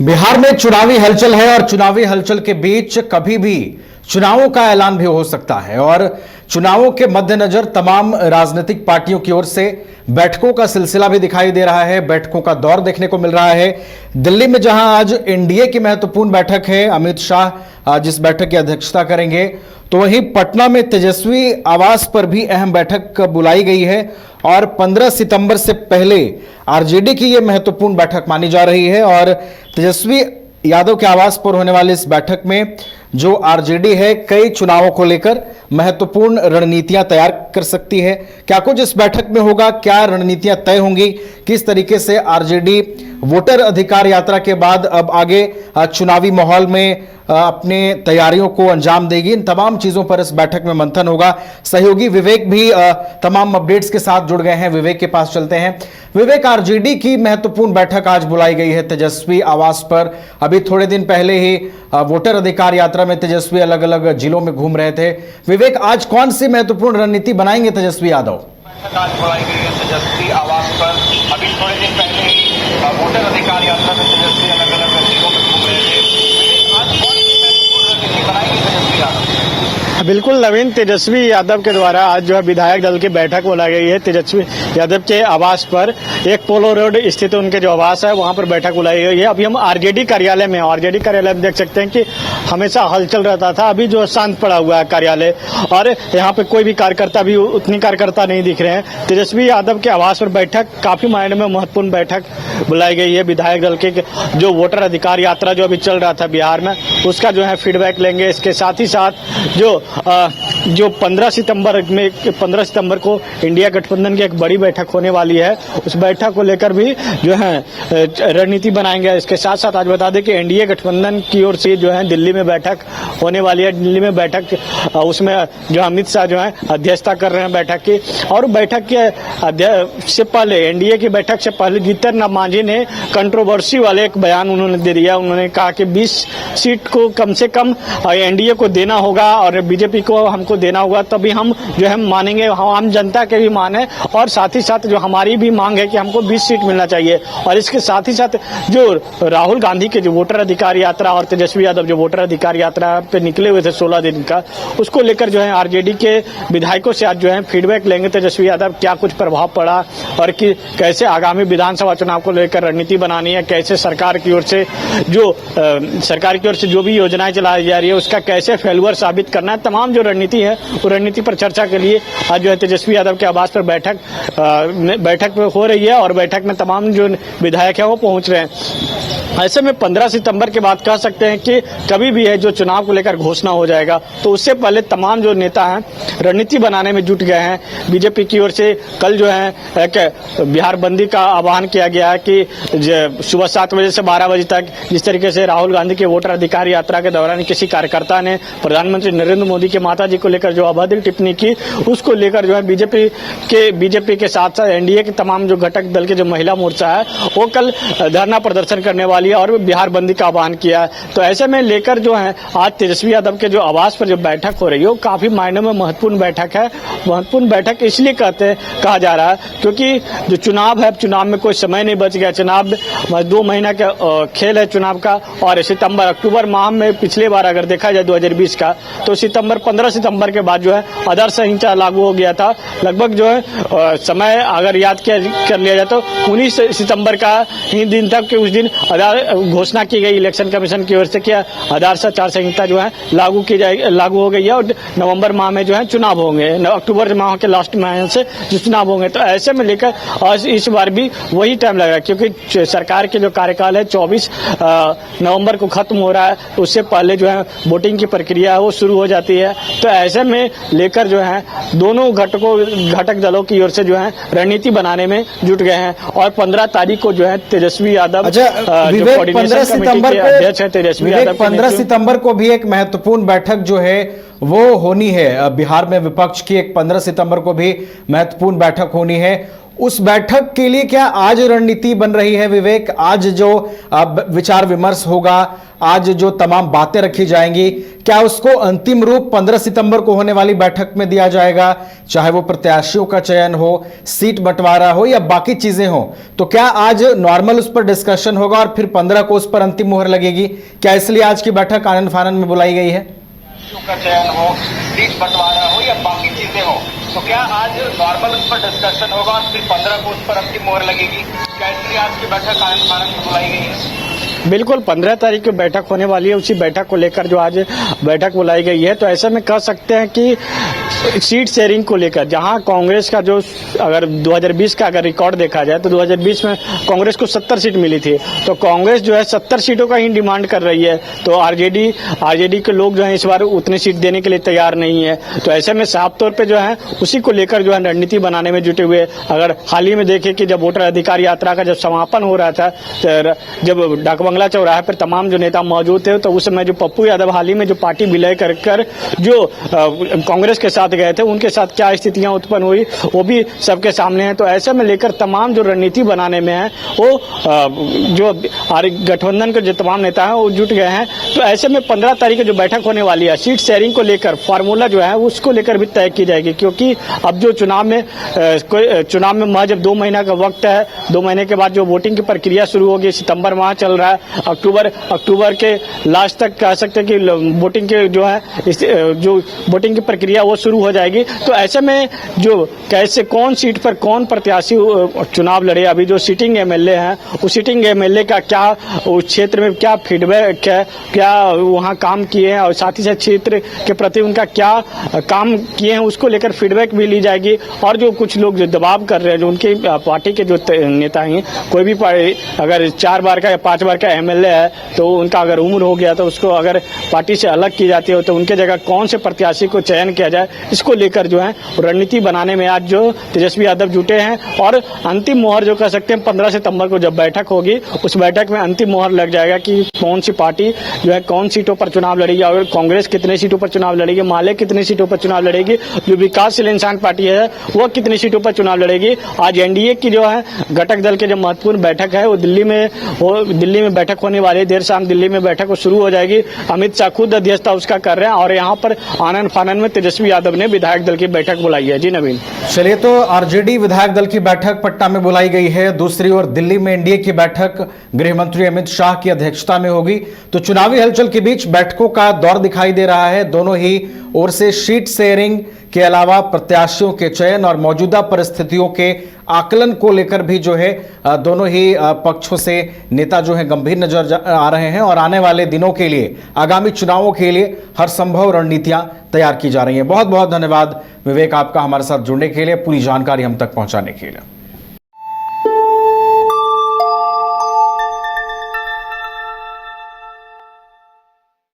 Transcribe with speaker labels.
Speaker 1: बिहार में चुनावी हलचल है और चुनावी हलचल के बीच कभी भी चुनावों का ऐलान भी हो सकता है और चुनावों के मद्देनजर तमाम राजनीतिक पार्टियों की ओर से बैठकों का सिलसिला भी दिखाई दे रहा है। बैठकों का दौर देखने को मिल रहा है। दिल्ली में जहां आज एनडीए की महत्वपूर्ण बैठक है, अमित शाह जिस बैठक की अध्यक्षता करेंगे, तो वहीं पटना में तेजस्वी आवास पर भी अहम बैठक बुलाई गई है और 15 सितंबर से पहले आरजेडी की यह महत्वपूर्ण बैठक मानी जा रही है। और तेजस्वी यादव के आवास पर होने वाली इस बैठक में जो आरजेडी है कई चुनावों को लेकर महत्वपूर्ण रणनीतियां तैयार कर सकती है। क्या कुछ इस बैठक में होगा, क्या रणनीतियां तय होंगी, किस तरीके से आरजेडी वोटर अधिकार यात्रा के बाद अब आगे चुनावी माहौल में अपने तैयारियों को अंजाम देगी, इन तमाम चीजों पर इस बैठक में मंथन होगा। सहयोगी विवेक भी तमाम अपडेट्स के साथ जुड़ गए हैं। विवेक के पास चलते हैं। विवेक, आरजेडी की महत्वपूर्ण बैठक आज बुलाई गई है तेजस्वी आवास पर। अभी थोड़े दिन पहले ही वोटर अधिकार यात्रा में तेजस्वी अलग अलग जिलों में घूम रहे थे। विवेक, आज कौन सी महत्वपूर्ण रणनीति बनाएंगे तेजस्वी यादव?
Speaker 2: आज बुलाई गई है तेजस्वी आवास पर। अभी थोड़े दिन पहले ही वोटर अधिकार यात्रा में तेजस्वी अलग अलग जिलों में घूम रहे थे। आज कौन सी महत्वपूर्ण रणनीति बनाएंगे तेजस्वी यादव?
Speaker 3: बिल्कुल नवीन, तेजस्वी यादव के द्वारा आज जो है विधायक दल की बैठक बुलाई गई है तेजस्वी यादव के आवास पर। एक पोलो रोड स्थित उनके जो आवास है वहां पर बैठक बुलाई गई है। अभी हम आरजेडी कार्यालय में आरजेडी कार्यालय में देख सकते हैं कि हमेशा हलचल रहता था, अभी जो शांत पड़ा हुआ है कार्यालय और यहाँ पे कोई भी कार्यकर्ता भी उतनी कार्यकर्ता नहीं दिख रहे हैं। तेजस्वी यादव के आवास पर बैठक काफी मायने में महत्वपूर्ण बैठक बुलाई गई है। विधायक दल के जो वोटर अधिकार यात्रा जो अभी चल रहा था बिहार में, उसका जो है फीडबैक लेंगे। इसके साथ ही साथ जो 15 सितंबर को इंडिया गठबंधन की एक बड़ी बैठक होने वाली है, उस बैठक को लेकर भी जो है रणनीति बनाएंगे। इसके साथ साथ आज बता दें कि एनडीए गठबंधन की ओर से जो है दिल्ली में बैठक होने वाली है। दिल्ली में बैठक, उसमें जो अमित शाह जो है अध्यक्षता कर रहे हैं बैठक की। और बैठक के से पहले, एनडीए की बैठक से पहले जीतन राम मांझी ने कंट्रोवर्सी वाले एक बयान उन्होंने दे दिया। उन्होंने कहा कि 20 सीट को कम से कम एनडीए को देना होगा और बीजेपी को हमको देना होगा, तभी हम जो है मानेंगे। आम जनता के भी माने और साथ ही साथ जो हमारी भी मांग है कि हमको 20 सीट मिलना चाहिए। और इसके साथ ही साथ जो राहुल गांधी के जो वोटर अधिकार यात्रा और तेजस्वी यादव जो वोटर अधिकार यात्रा पे निकले हुए थे 16 दिन का, उसको लेकर जो है आरजेडी के विधायकों से आज जो है फीडबैक लेंगे तेजस्वी यादव, क्या कुछ प्रभाव पड़ा और कि कैसे आगामी विधानसभा चुनाव को लेकर रणनीति बनानी है, कैसे सरकार की ओर से जो भी योजनाएं चलाई जा रही है उसका कैसे फेल्यूर साबित करना है। तमाम जो रणनीति है वो रणनीति पर चर्चा के लिए आज जो है तेजस्वी यादव के आवास पर बैठक हो रही है और बैठक में तमाम जो विधायक है वो पहुंच रहे हैं। ऐसे में 15 सितंबर के बाद कह सकते हैं कि कभी भी है जो चुनाव को लेकर घोषणा हो जाएगा, तो उससे पहले तमाम जो नेता हैं रणनीति बनाने में जुट गए हैं। बीजेपी की ओर से कल जो है एक बिहार बंदी का आह्वान किया गया है कि सुबह 7 बजे से 12 बजे तक जिस तरीके से राहुल गांधी के वोटर अधिकार यात्रा के दौरान किसी कार्यकर्ता ने प्रधानमंत्री नरेंद्र मोदी के माता जी को लेकर जो अभद्र टिप्पणी की, उसको लेकर जो है बीजेपी के साथ साथ एनडीए के तमाम जो घटक दल के जो महिला मोर्चा है वो कल धरना प्रदर्शन करने वाली है और बिहार बंदी का आह्वान किया है। तो ऐसे में लेकर जो है आज तेजस्वी यादव के जो आवास पर जो बैठक हो रही है वो काफी मायने में महत्वपूर्ण बैठक है। महत्वपूर्ण बैठक इसलिए कहा जा रहा है क्योंकि जो चुनाव है, चुनाव में कोई समय नहीं बच गया। चुनाव 2 महीना का खेल है चुनाव का और अक्टूबर माह में पिछले बार अगर देखा जाए 2020 का, तो 15 सितंबर के बाद जो है आदर्श संहिता लागू हो गया था। लगभग जो है समय अगर याद कर लिया जाए तो 19 सितंबर का ही दिन तक के उस दिन घोषणा की गई इलेक्शन कमीशन की ओर से कि आदर्श आचार संहिता जो है लागू हो गई है और नवंबर माह में जो है चुनाव होंगे, अक्टूबर माह के लास्ट माह से जो चुनाव होंगे। तो ऐसे में लेकर आज इस बार भी वही टाइम लग रहा है क्योंकि सरकार के जो कार्यकाल है 24 नवंबर को खत्म हो रहा है, उससे पहले जो है वोटिंग की प्रक्रिया है वो शुरू हो जाती है। तो ऐसे में लेकर जो है दोनों घटक दलों की ओर से जो है रणनीति बनाने में जुट गए हैं और 15 तारीख को जो है तेजस्वी यादव
Speaker 1: 15 सितंबर को भी एक महत्वपूर्ण बैठक जो है वो होनी है। बिहार में विपक्ष की एक 15 सितंबर को भी महत्वपूर्ण बैठक होनी है। उस बैठक के लिए क्या आज रणनीति बन रही है विवेक? आज जो विचार विमर्श होगा, आज जो तमाम बातें रखी जाएंगी, क्या उसको अंतिम रूप 15 सितंबर को होने वाली बैठक में दिया जाएगा? चाहे वो प्रत्याशियों का चयन हो, सीट बंटवारा हो या बाकी चीजें हो, तो क्या आज नॉर्मल उस पर डिस्कशन होगा और फिर 15 को उस पर अंतिम मुहर लगेगी? क्या इसलिए आज की बैठक आनन फानन में बुलाई गई है?
Speaker 2: का चयन हो, सीट बंटवारा हो या बाकी चीजें हो, तो क्या आज नॉर्मल उस पर डिस्कशन होगा और फिर 15 को उस पर अंतिम मुहर लगेगी? क्या इसलिए आज की बैठक आनन फानन में बुलाई गई है?
Speaker 3: बिल्कुल 15 तारीख को बैठक होने वाली है। उसी बैठक को लेकर जो आज बैठक बुलाई गई है, तो ऐसे में कह सकते हैं कि सीट शेयरिंग को लेकर, जहां कांग्रेस का जो अगर 2020 का अगर रिकॉर्ड देखा जाए तो 2020 में कांग्रेस को 70 सीट मिली थी, तो कांग्रेस जो है 70 सीटों का ही डिमांड कर रही है। तो आरजेडी के लोग जो है इस बार उतनी सीट देने के लिए तैयार नहीं है। तो ऐसे में साफ तौर पर जो है उसी को लेकर जो है रणनीति बनाने में जुटे हुए। अगर हाल ही में देखें कि जब वोटर अधिकार यात्रा का जब समापन हो रहा था, जब डाकबंगला चौराहे पर तमाम जो नेता मौजूद थे, तो उस समय जो पप्पू यादव हाल ही में जो पार्टी विलय कर जो कांग्रेस के साथ गए थे, उनके साथ क्या स्थितियां उत्पन्न हुई वो भी सबके सामने है। तो ऐसे में लेकर तमाम जो रणनीति बनाने में है वो जो गठबंधन के जो तमाम नेता हैं वो जुट गए हैं। तो ऐसे में 15 तारीख को जो बैठक होने वाली है, सीट शेयरिंग को लेकर फार्मूला जो है उसको लेकर भी तय की जाएगी, क्योंकि अब जो चुनाव में महज 2 महीना का वक्त है। 2 महीने के बाद जो वोटिंग की प्रक्रिया शुरू होगी, सितंबर माह चल रहा है, अक्टूबर के लास्ट तक कह सकते हैं कि वोटिंग के जो है जो वोटिंग की प्रक्रिया वो शुरू हो जाएगी। तो ऐसे में जो कैसे कौन सीट पर कौन प्रत्याशी चुनाव लड़े, अभी जो सिटिंग एमएलए हैं उस सिटिंग एमएलए का क्या उस क्षेत्र में क्या फीडबैक है, क्या वहाँ काम किए हैं और साथ ही साथ क्षेत्र के प्रति उनका क्या काम किए हैं उसको लेकर फीडबैक भी ली जाएगी। और जो कुछ लोग जो दबाव कर रहे हैं, जो उनके पार्टी के जो नेता हैं, कोई भी अगर 4 बार का या 5 बार का एमएलए है तो उनका अगर उम्र हो गया तो उसको अगर पार्टी से अलग की जाती है तो उनके जगह कौन से प्रत्याशी को चयन किया जाए, इसको लेकर जो है रणनीति बनाने में आज जो तेजस्वी यादव जुटे हैं। और अंतिम मोहर जो कह सकते हैं 15 सितंबर को जब बैठक होगी, उस बैठक में अंतिम मोहर लग जाएगा कि कौन सी पार्टी जो है कौन सीटों पर चुनाव लड़ेगी, और कांग्रेस कितने सीटों पर चुनाव लड़ेगी, माले कितनी सीटों पर चुनाव लड़ेगी, जो विकासशील इंसान पार्टी है वो कितनी सीटों पर चुनाव लड़ेगी। आज एनडीए की जो है घटक दल के जो महत्वपूर्ण बैठक है वो दिल्ली में बैठक होने वाली है। देर शाम दिल्ली में बैठक शुरू हो जाएगी। अमित शाह खुद अध्यक्षता उसका कर रहे हैं और यहाँ पर आनन फानन में तेजस्वी यादव ने विधायक दल की बैठक बुलाई है। जी नवीन।
Speaker 1: चलिए, तो आरजेडी विधायक दल की बैठक पटना में बुलाई गई है, दूसरी ओर दिल्ली में एनडीए की बैठक गृह मंत्री अमित शाह की अध्यक्षता में होगी। तो चुनावी हलचल के बीच बैठकों का दौर दिखाई दे रहा है। दोनों ही ओर से सीट शेयरिंग के अलावा प्रत्याशियों के चयन और मौजूदा परिस्थितियों के आकलन को लेकर भी जो है दोनों ही पक्षों से नेता जो है गंभीर नजर आ रहे हैं और आने वाले दिनों के लिए, आगामी चुनावों के लिए हर संभव रणनीतियां तैयार की जा रही हैं। बहुत बहुत धन्यवाद विवेक आपका हमारे साथ जुड़ने के लिए, पूरी जानकारी हम तक पहुंचाने के लिए।